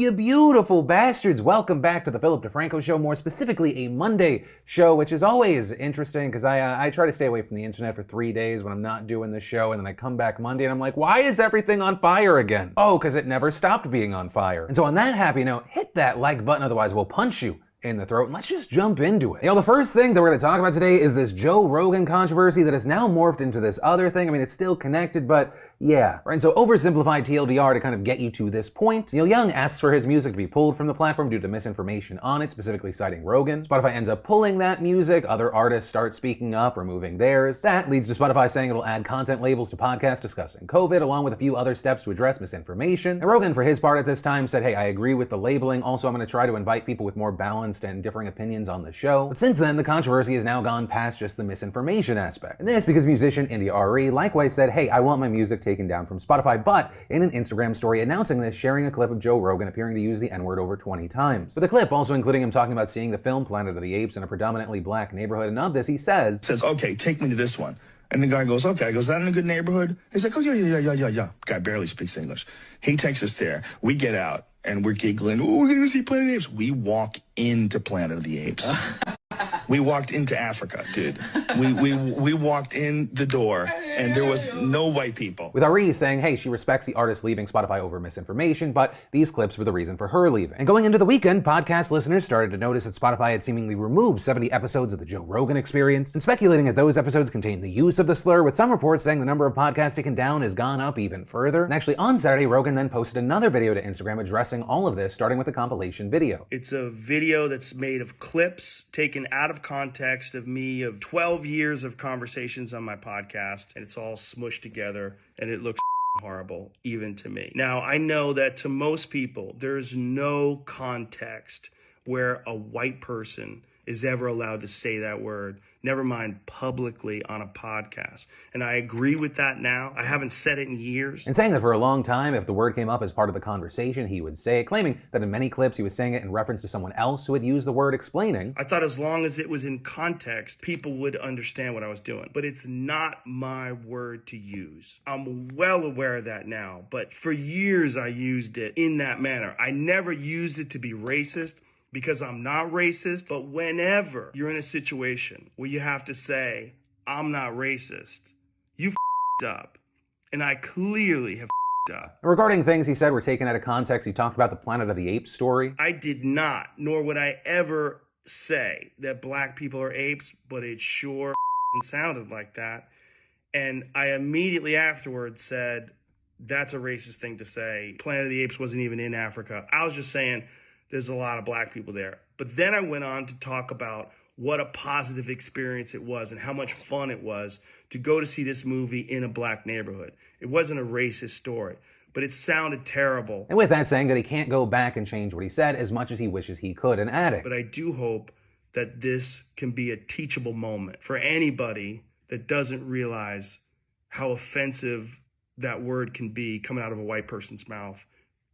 you beautiful bastards? Welcome back to the Philip DeFranco Show, more specifically a Monday show, which is always interesting because I try to stay away from the internet for 3 days when I'm not doing the show, and then I come back Monday and I'm like, why is everything on fire again? Oh, because it never stopped being on fire. And so on that happy note, hit that like button, otherwise we'll punch you in the throat, and let's just jump into it. You know, the first thing that we're going to talk about today is this Joe Rogan controversy that has now morphed into this other thing. I mean, it's still connected, but yeah. Right, and so oversimplified TLDR to kind of get you to this point. Neil Young asks for his music to be pulled from the platform due to misinformation on it, specifically citing Rogan. Spotify ends up pulling that music. Other artists start speaking up, removing theirs. That leads to Spotify saying it'll add content labels to podcasts discussing COVID, along with a few other steps to address misinformation. And Rogan, for his part at this time, said, hey, I agree with the labeling. Also, I'm going to try to invite people with more balanced and differing opinions on the show. But since then, the controversy has now gone past just the misinformation aspect. And this because musician India Re likewise said, hey, I want my music taken down from Spotify, but in an Instagram story announcing this, sharing a clip of Joe Rogan appearing to use the N-word over 20 times. But the clip, also including him talking about seeing the film Planet of the Apes in a predominantly black neighborhood, and of this he says, okay, take me to this one. And the guy goes, okay. I goes, is that in a good neighborhood? He's like, oh, yeah. Guy barely speaks English. He takes us there. We get out, and we're giggling. Oh, we're going to see Planet of the Apes. We walk into Planet of the Apes. We walked into Africa, dude. We walked in the door, and there was no white people. With Ari saying, hey, she respects the artist leaving Spotify over misinformation, but these clips were the reason for her leaving. And going into the weekend, podcast listeners started to notice that Spotify had seemingly removed 70 episodes of the Joe Rogan Experience, and speculating that those episodes contained the use of the slur, with some reports saying the number of podcasts taken down has gone up even further. And actually, on Saturday, Rogan then posted another video to Instagram addressing all of this, starting with a compilation video. It's a video that's made of clips taken out of context of me of 12 years of conversations on my podcast, and it's all smushed together, and it looks horrible, even to me. Now, I know that to most people, there's no context where a white person is ever allowed to say that word, never mind publicly on a podcast. And I agree with that now. I haven't said it in years. And saying that for a long time, if the word came up as part of the conversation, he would say it, claiming that in many clips he was saying it in reference to someone else who had used the word, explaining, I thought as long as it was in context, people would understand what I was doing. But it's not my word to use. I'm well aware of that now, but for years I used it in that manner. I never used it to be racist, because I'm not racist, but whenever you're in a situation where you have to say, I'm not racist, you f***ed up. And I clearly have f***ed up. Regarding things he said were taken out of context, he talked about the Planet of the Apes story. I did not, nor would I ever say that black people are apes, but it sure sounded like that. And I immediately afterwards said, that's a racist thing to say. Planet of the Apes wasn't even in Africa. I was just saying, there's a lot of black people there. But then I went on to talk about what a positive experience it was and how much fun it was to go to see this movie in a black neighborhood. It wasn't a racist story, but it sounded terrible. And with that, saying that he can't go back and change what he said as much as he wishes he could, and adding, but I do hope that this can be a teachable moment for anybody that doesn't realize how offensive that word can be coming out of a white person's mouth,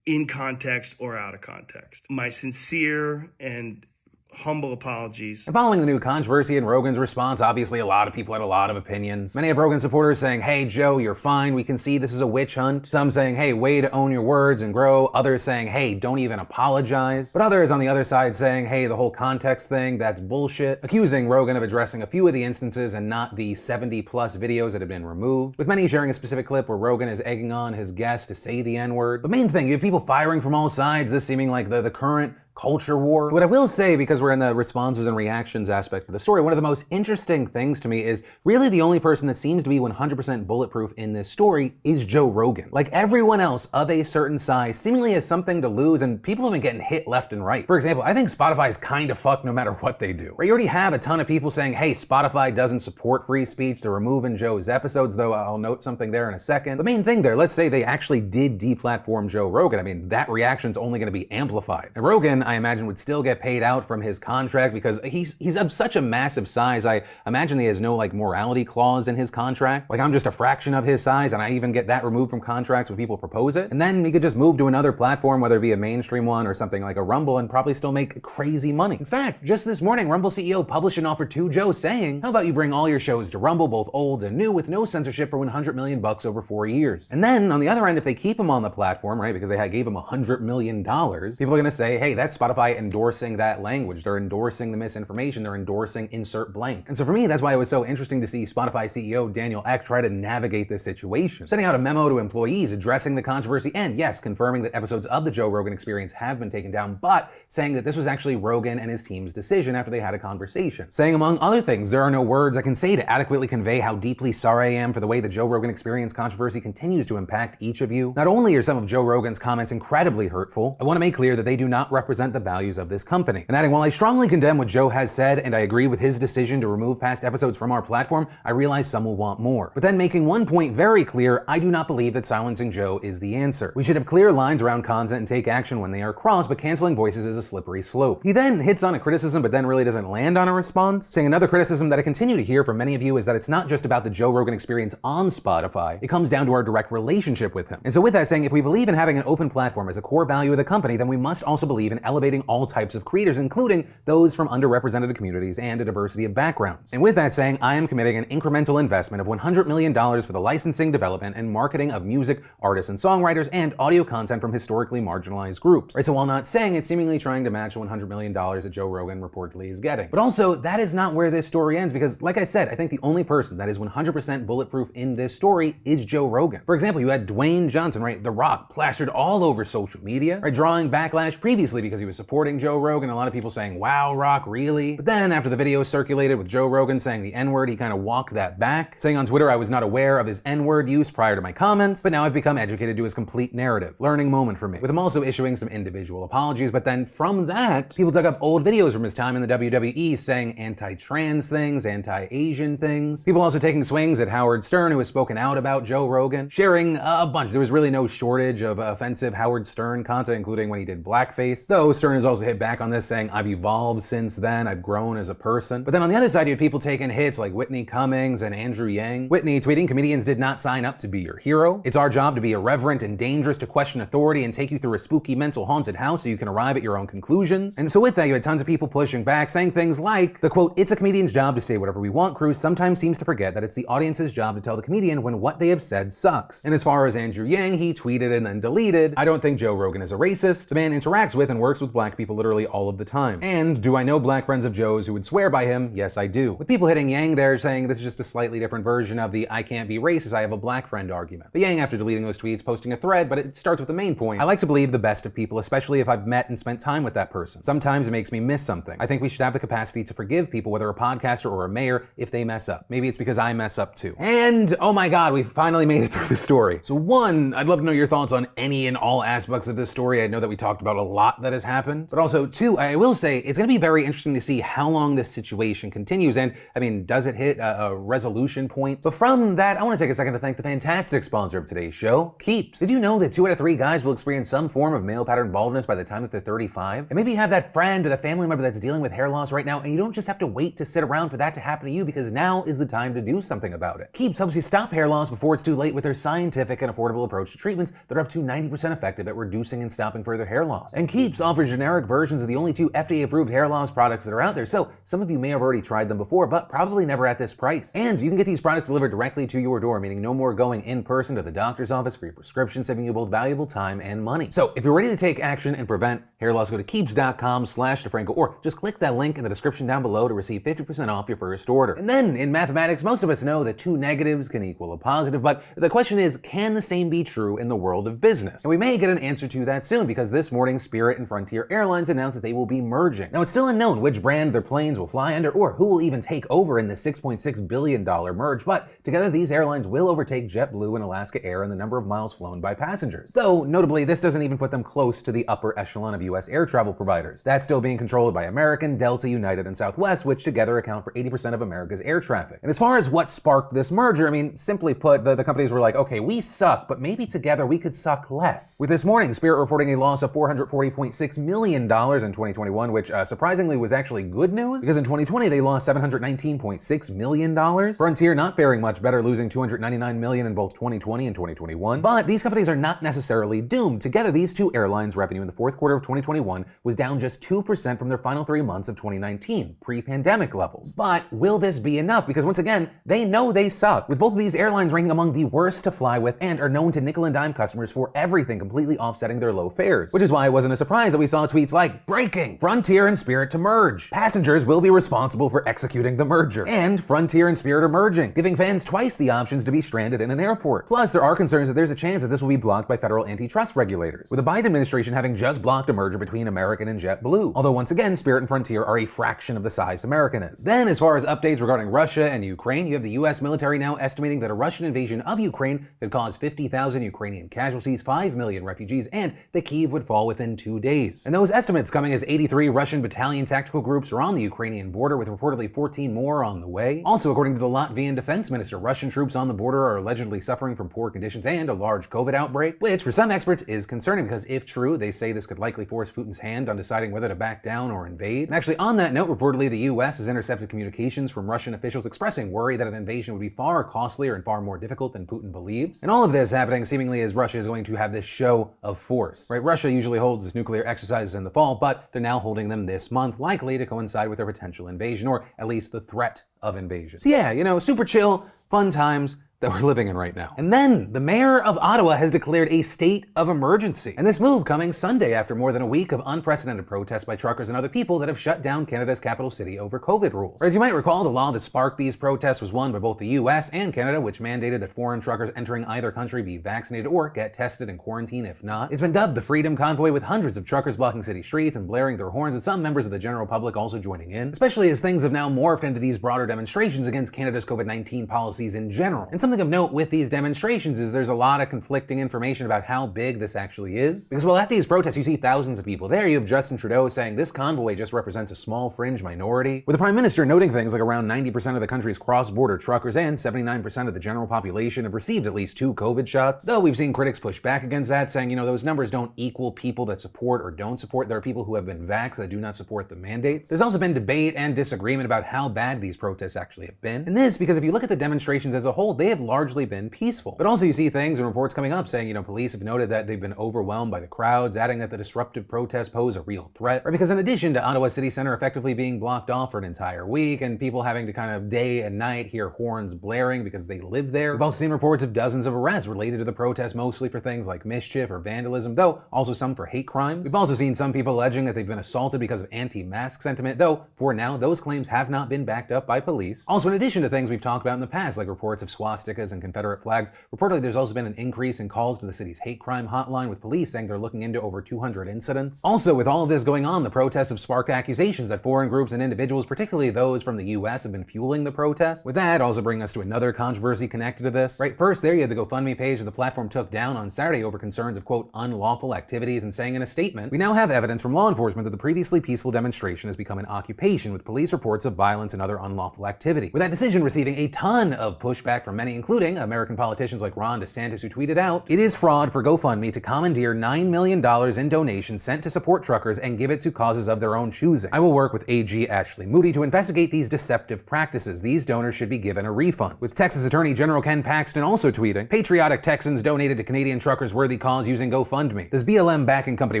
in context or out of context. My sincere and humble apologies. And following the new controversy and Rogan's response, obviously a lot of people had a lot of opinions. Many of Rogan's supporters saying, hey Joe, you're fine, we can see this is a witch hunt. Some saying, hey, way to own your words and grow. Others saying, hey, don't even apologize. But others on the other side saying, hey, the whole context thing, that's bullshit. Accusing Rogan of addressing a few of the instances and not the 70 plus videos that have been removed. With many sharing a specific clip where Rogan is egging on his guest to say the N-word. The main thing, you have people firing from all sides, this seeming like the current culture war. What I will say, because we're in the responses and reactions aspect of the story, one of the most interesting things to me is really the only person that seems to be 100% bulletproof in this story is Joe Rogan. Like everyone else of a certain size seemingly has something to lose, and people have been getting hit left and right. For example, I think Spotify is kind of fucked no matter what they do. Right? You already have a ton of people saying, hey, Spotify doesn't support free speech, they're removing Joe's episodes, though I'll note something there in a second. The main thing there, let's say they actually did deplatform Joe Rogan. I mean, that reaction's only going to be amplified. And Rogan, Rogan, I imagine, would still get paid out from his contract because he's of such a massive size. I imagine he has no like morality clause in his contract. Like, I'm just a fraction of his size and I even get that removed from contracts when people propose it. And then he could just move to another platform, whether it be a mainstream one or something like a Rumble, and probably still make crazy money. In fact, just this morning, Rumble CEO published an offer to Joe saying, how about you bring all your shows to Rumble, both old and new, with no censorship for $100 million over 4 years. And then on the other end, if they keep him on the platform, right, because they gave him $100 million, people are gonna say, hey, that's Spotify endorsing that language. They're endorsing the misinformation. They're endorsing insert blank. And so for me, that's why it was so interesting to see Spotify CEO Daniel Ek try to navigate this situation, sending out a memo to employees addressing the controversy and, yes, confirming that episodes of the Joe Rogan Experience have been taken down, but saying that this was actually Rogan and his team's decision after they had a conversation. Saying, among other things, there are no words I can say to adequately convey how deeply sorry I am for the way the Joe Rogan Experience controversy continues to impact each of you. Not only are some of Joe Rogan's comments incredibly hurtful, I want to make clear that they do not represent the values of this company. And adding, while I strongly condemn what Joe has said and I agree with his decision to remove past episodes from our platform, I realize some will want more. But then making one point very clear, I do not believe that silencing Joe is the answer. We should have clear lines around content and take action when they are crossed, but canceling voices is a slippery slope. He then hits on a criticism but then really doesn't land on a response, saying another criticism that I continue to hear from many of you is that it's not just about the Joe Rogan Experience on Spotify, it comes down to our direct relationship with him. And so with that saying, if we believe in having an open platform as a core value of the company, then we must also believe in elevating all types of creators, including those from underrepresented communities and a diversity of backgrounds. And with that saying, I am committing an incremental investment of $100 million for the licensing, development, and marketing of music, artists, and songwriters, and audio content from historically marginalized groups. Right, so while not saying it, seemingly trying to match the $100 million that Joe Rogan reportedly is getting. But also, that is not where this story ends, because like I said, I think the only person that is 100% bulletproof in this story is Joe Rogan. For example, you had Dwayne Johnson, right, The Rock, plastered all over social media, right, drawing backlash previously because he was supporting Joe Rogan, a lot of people saying, wow, Rock, really? But then after the video circulated with Joe Rogan saying the N-word, he kind of walked that back, saying on Twitter, I was not aware of his N-word use prior to my comments, but now I've become educated to his complete narrative. Learning moment for me. With him also issuing some individual apologies, but then from that, people dug up old videos from his time in the WWE saying anti-trans things, anti-Asian things. People also taking swings at Howard Stern, who has spoken out about Joe Rogan, sharing a bunch. There was really no shortage of offensive Howard Stern content, including when he did blackface. Though Stern has also hit back on this, saying, I've evolved since then, I've grown as a person. But then on the other side, you had people taking hits like Whitney Cummings and Andrew Yang. Whitney tweeting, comedians did not sign up to be your hero. It's our job to be irreverent and dangerous, to question authority and take you through a spooky mental haunted house so you can arrive at your own conclusions. And so with that, you had tons of people pushing back, saying things like, the quote, it's a comedian's job to say whatever we want crew sometimes seems to forget that it's the audience's job to tell the comedian when what they have said sucks. And as far as Andrew Yang, he tweeted and then deleted, I don't think Joe Rogan is a racist. The man interacts with and works with black people literally all of the time. And do I know black friends of Joe's who would swear by him? Yes, I do. With people hitting Yang there saying this is just a slightly different version of the I can't be racist, I have a black friend argument. But Yang, after deleting those tweets, posting a thread, but it starts with the main point. I like to believe the best of people, especially if I've met and spent time with that person. Sometimes it makes me miss something. I think we should have the capacity to forgive people, whether a podcaster or a mayor, if they mess up. Maybe it's because I mess up too. And oh my God, we finally made it through the story. So one, I'd love to know your thoughts on any and all aspects of this story. I know that we talked about a lot that has happened, but also two, I will say it's gonna be very interesting to see how long this situation continues. And I mean, does it hit a resolution point? But from that, I wanna take a second to thank the fantastic sponsor of today's show, Keeps. Did you know that 2 out of 3 guys will experience some form of male pattern baldness by the time that they're 35? And maybe you have that friend or the family member that's dealing with hair loss right now, and you don't just have to wait to sit around for that to happen to you, because now is the time to do something about it. Keeps helps you stop hair loss before it's too late with their scientific and affordable approach to treatments that are up to 90% effective at reducing and stopping further hair loss. And Keeps offers generic versions of the only 2 FDA-approved hair loss products that are out there, so some of you may have already tried them before, but probably never at this price. And you can get these products delivered directly to your door, meaning no more going in person to the doctor's office for your prescription, saving you both valuable time and money. So if you're ready to take action and prevent hair loss, go to keeps.com/DeFranco, or just click that link in the description down below to receive 50% off your first order. And then in mathematics, most of us know that 2 negatives can equal a positive, but the question is, can the same be true in the world of business? And we may get an answer to that soon, because this morning Spirit and Frontier Airlines announced that they will be merging. Now, it's still unknown which brand their planes will fly under, or who will even take over in the $6.6 billion merge, but together these airlines will overtake JetBlue and Alaska Air in the number of miles flown by passengers. Though, notably, this doesn't even put them close to the upper echelon of U.S. air travel providers. That's still being controlled by American, Delta, United, and Southwest, which together account for 80% of America's air traffic. And as far as what sparked this merger, I mean, simply put, the companies were like, okay, we suck, but maybe together we could suck less. With this morning, Spirit reporting a loss of $440.6 million in 2021, which surprisingly was actually good news, because in 2020 they lost $719.6 million. Frontier not faring much better, losing $299 million in both 2020 and 2021. But these companies are not necessarily doomed. Together, these two airlines' revenue in the fourth quarter of 2021 was down just 2% from their final 3 months of 2019, pre-pandemic levels. But will this be enough? Because once again, they know they suck, with both of these airlines ranking among the worst to fly with and are known to nickel and dime customers for everything, completely offsetting their low fares. Which is why it wasn't a surprise that we saw tweets like, breaking, Frontier and Spirit to merge. Passengers will be responsible for executing the merger. And Frontier and Spirit are merging, giving fans twice the options to be stranded in an airport. Plus, there are concerns that there's a chance that this will be blocked by federal antitrust regulators, with the Biden administration having just blocked a merger between American and JetBlue. Although once again, Spirit and Frontier are a fraction of the size American is. Then, as far as updates regarding Russia and Ukraine, you have the US military now estimating that a Russian invasion of Ukraine could cause 50,000 Ukrainian casualties, 5 million refugees, and that Kyiv would fall within 2 days. And those estimates coming as 83 Russian battalion tactical groups are on the Ukrainian border, with reportedly 14 more on the way. Also, according to the Latvian defense minister, Russian troops on the border are allegedly suffering from poor conditions and a large COVID outbreak, which for some experts is concerning because if true, they say this could likely force Putin's hand on deciding whether to back down or invade. And actually, on that note, reportedly the US has intercepted communications from Russian officials expressing worry that an invasion would be far costlier and far more difficult than Putin believes. And all of this happening seemingly as Russia is going to have this show of force. Right? Russia usually holds its nuclear exercises in the fall, but they're now holding them this month, likely to coincide with their potential invasion, or at least the threat of invasion. So yeah, you know, super chill, fun times that we're living in right now. And then the mayor of Ottawa has declared a state of emergency. And this move coming Sunday after more than a week of unprecedented protests by truckers and other people that have shut down Canada's capital city over COVID rules. Or as you might recall, the law that sparked these protests was won by both the US and Canada, which mandated that foreign truckers entering either country be vaccinated or get tested and quarantined if not. It's been dubbed the Freedom Convoy, with hundreds of truckers blocking city streets and blaring their horns, and some members of the general public also joining in, especially as things have now morphed into these broader demonstrations against Canada's COVID-19 policies in general. And something of note with these demonstrations is there's a lot of conflicting information about how big this actually is. Because while at these protests you see thousands of people there, you have Justin Trudeau saying this convoy just represents a small fringe minority, with the Prime Minister noting things like around 90% of the country's cross-border truckers and 79% of the general population have received at least 2 COVID shots. Though we've seen critics push back against that, saying, you know, those numbers don't equal people that support or don't support. There are people who have been vaxxed that do not support the mandates. There's also been debate and disagreement about how bad these protests actually have been. And this because if you look at the demonstrations as a whole, they have largely been peaceful. But also you see things and reports coming up saying, you know, police have noted that they've been overwhelmed by the crowds, adding that the disruptive protests pose a real threat. Right? Because in addition to Ottawa City Centre effectively being blocked off for an entire week and people having to kind of day and night hear horns blaring because they live there, we've also seen reports of dozens of arrests related to the protests, mostly for things like mischief or vandalism, though also some for hate crimes. We've also seen some people alleging that they've been assaulted because of anti-mask sentiment, though for now those claims have not been backed up by police. Also, in addition to things we've talked about in the past, like reports of swastikas and Confederate flags, reportedly there's also been an increase in calls to the city's hate crime hotline, with police saying they're looking into over 200 incidents. Also, with all of this going on, the protests have sparked accusations that foreign groups and individuals, particularly those from the US, have been fueling the protests. With that also bringing us to another controversy connected to this. Right, first there you had the GoFundMe page that the platform took down on Saturday over concerns of, quote, unlawful activities, and saying in a statement, we now have evidence from law enforcement that the previously peaceful demonstration has become an occupation, with police reports of violence and other unlawful activity. With that decision receiving a ton of pushback from many, including American politicians like Ron DeSantis, who tweeted out, "It is fraud for GoFundMe to commandeer $9 million in donations sent to support truckers and give it to causes of their own choosing. I will work with AG Ashley Moody to investigate these deceptive practices. These donors should be given a refund." With Texas Attorney General Ken Paxton also tweeting, "Patriotic Texans donated to Canadian truckers' worthy cause using GoFundMe. This BLM backing company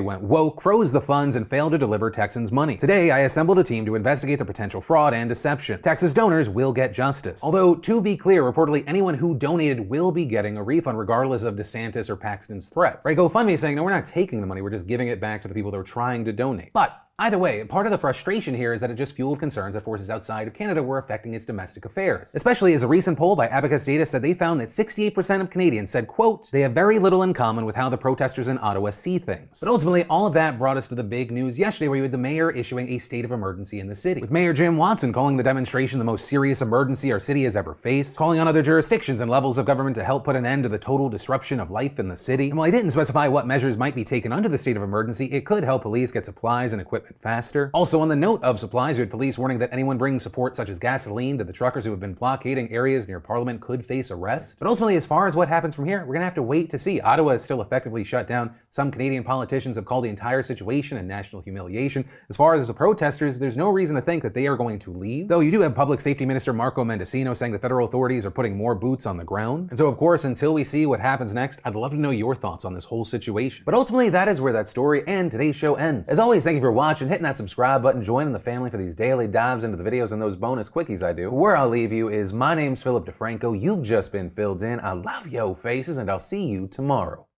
went woke, froze the funds, and failed to deliver Texans money. Today, I assembled a team to investigate the potential fraud and deception. Texas donors will get justice." Although, to be clear, reportedly anyone who donated will be getting a refund regardless of DeSantis or Paxton's threats. Right, GoFundMe is saying, no, we're not taking the money, we're just giving it back to the people that are trying to donate. But Either way, part of the frustration here is that it just fueled concerns that forces outside of Canada were affecting its domestic affairs. Especially as a recent poll by Abacus Data said they found that 68% of Canadians said, quote, they have very little in common with how the protesters in Ottawa see things. But ultimately, all of that brought us to the big news yesterday where you had the mayor issuing a state of emergency in the city. With Mayor Jim Watson calling the demonstration the most serious emergency our city has ever faced, calling on other jurisdictions and levels of government to help put an end to the total disruption of life in the city. And while he didn't specify what measures might be taken under the state of emergency, it could help police get supplies and equipment faster. Also, on the note of supplies, we had police warning that anyone bringing support such as gasoline to the truckers who have been blockading areas near Parliament could face arrest. But ultimately, as far as what happens from here, we're gonna have to wait to see. Ottawa is still effectively shut down. Some Canadian politicians have called the entire situation a national humiliation. As far as the protesters, there's no reason to think that they are going to leave. Though you do have Public Safety Minister Marco Mendicino saying the federal authorities are putting more boots on the ground. And so, of course, until we see what happens next, I'd love to know your thoughts on this whole situation. But ultimately, that is where that story and today's show ends. As always, thank you for watching, hitting that subscribe button, joining the family for these daily dives into the videos and those bonus quickies I do. Where I'll leave you is my name's Philip DeFranco. You've just been filled in. I love yo faces, and I'll see you tomorrow.